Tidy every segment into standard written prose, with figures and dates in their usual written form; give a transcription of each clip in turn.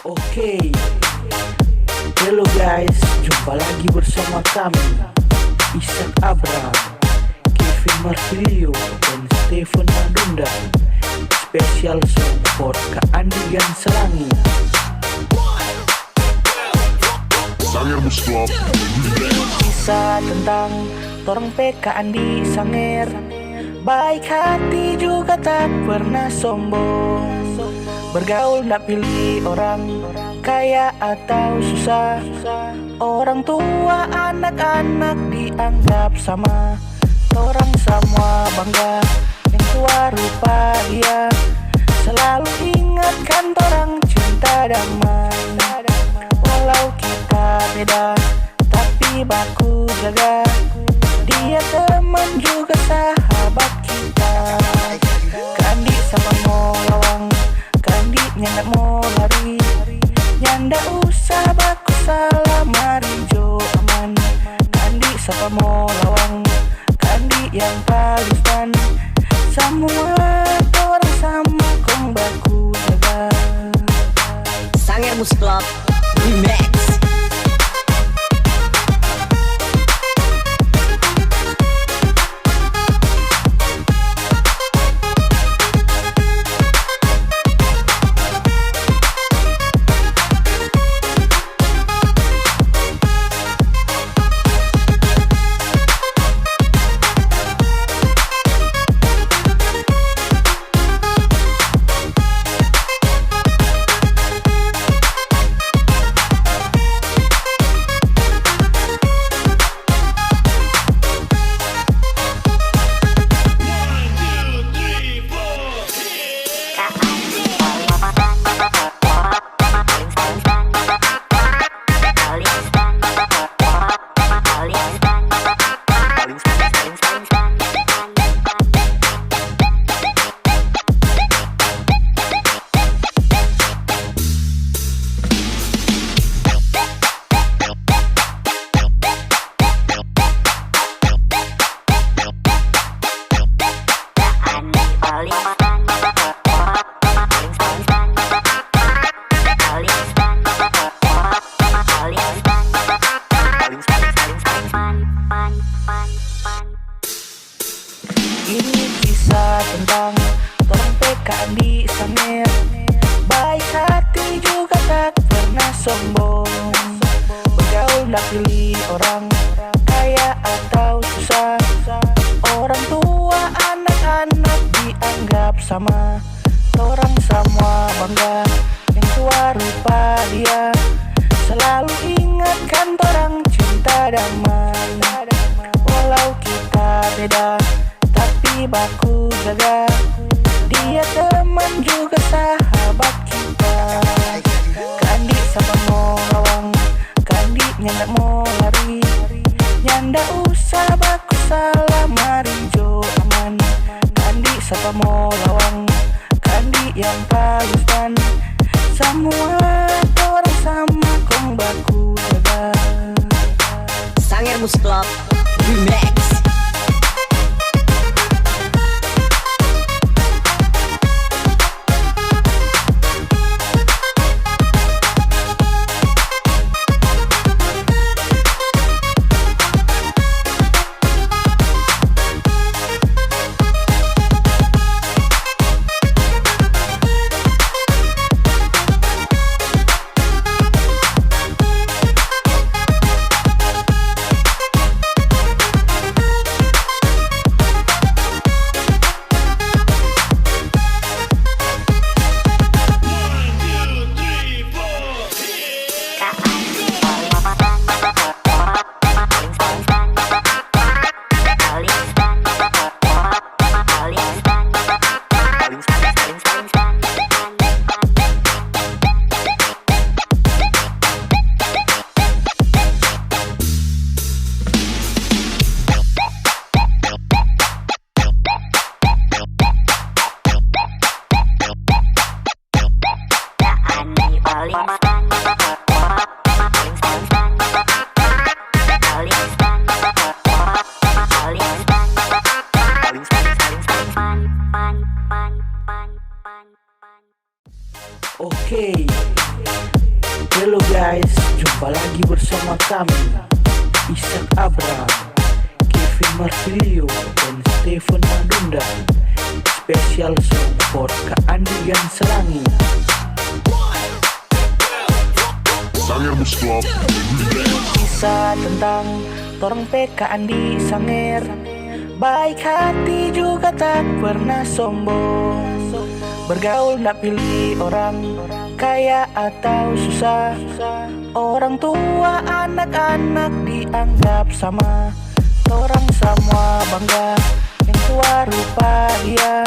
Oke, hello guys, jumpa lagi bersama kami Ishak Abraham, Kevin Marsilio, dan Stephen Madunda. Special support ke Andi Ganselangi. Sanger Musklop. Kisah tentang torang PK Andi Sanger, baik hati juga tak pernah sombong. Bergaul ndak pilih orang kaya atau susah, orang tua anak-anak dianggap sama. Orang semua bangga yang tua rupa dia, selalu ingatkan orang cinta damai. Walau kita beda tapi baku jaga, dia teman juga sahabat kita. Kandi sama mau lawang, kandi nyandak mau lari, nyanda usah baku salah mari jo aman. Kandi sama mau lawang, kandi yang paling stan, semua orang sama kong baku jaga. Sanger Musklop Remix. Ini kisah tentang torang PK Andi Sanger, baik hati juga tak pernah sombong. Bergaul ndak pilih orang kaya atau susah, orang tua anak-anak dianggap sama. Orang semua bangga yang tua rupa dia, selalu ingatkan orang cinta damai. Walau kita beda tapi baku jaga, dia teman juga sahabat kita. Kandi sama mau lawang, kandi nyandak mau lari, nyanda usah baku salah mari jo aman. Kandi sama mau lawang, kandi yang paling stan, semua orang sama kong baku jaga. Sanger Musklop Remix. Oke, Halo guys, jumpa lagi bersama kami Ishak Abraham, Kevin Marsilio, dan Stephen Madunda. Spesial support Kak Andi dan Selangi. Sanger Mus Club Kisah tentang torang PK Andi Sanger, baik hati juga tak pernah sombong. Bergaul ndak pilih orang kaya atau susah, orang tua anak-anak dianggap sama. Torang semua bangga yang tua rupa dia,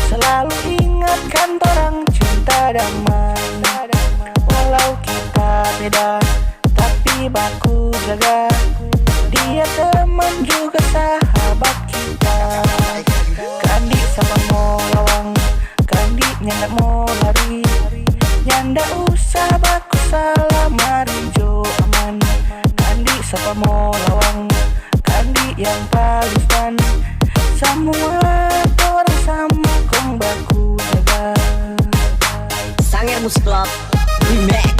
selalu ingatkan torang cinta damai. Walau kita beda tapi baku jaga, dia teman juga sahabat kita. Kandi sama mau lawang, kandi nyandak mau lari, nyanda usah baku salah mari jo aman. Kandi sama mau lawang, kandi yang paling fun, semua orang sama kong baku jaga. Sanger Mus Club Remix.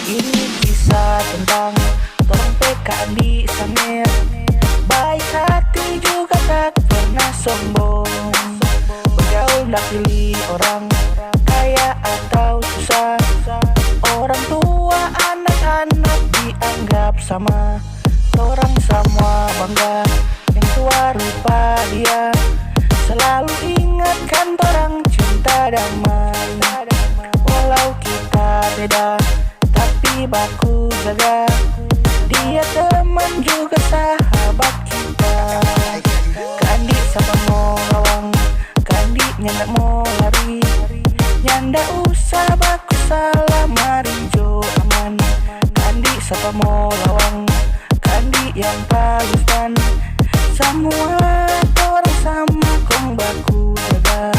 Ini kisah tentang torang PK Andi Sanger, baik hati juga tak pernah sombong. Bergaul ndak pilih orang kaya atau susah, orang tua anak-anak dianggap sama. Torang semua bangga yang tua rupa dia, selalu ingatkan torang cinta damai. Walau kita beda tapi baku jaga, dia teman juga sahabat kita. Kandi sama mau lawang, kandi nyanda mau lari, nyanda usah baku salah mari jo aman. Kandi sama mau lawang, kandi yang paling fun, semua orang sama kong baku jaga.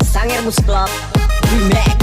Sanger Mus Club Remix.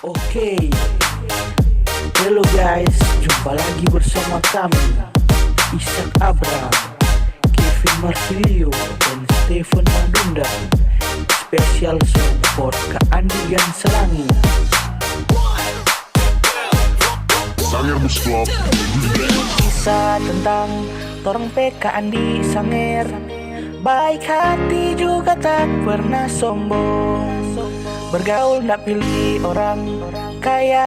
Oke, hello guys, jumpa lagi bersama kami Ishak Abraham, Kevin Marsilio, dan Stephen Madunda. Spesial support ke Andi dan Selangi. Sanger Bus Club Kisah tentang torang PK Andi Sanger, baik hati juga tak pernah sombong, bergaul ndak pilih orang kaya.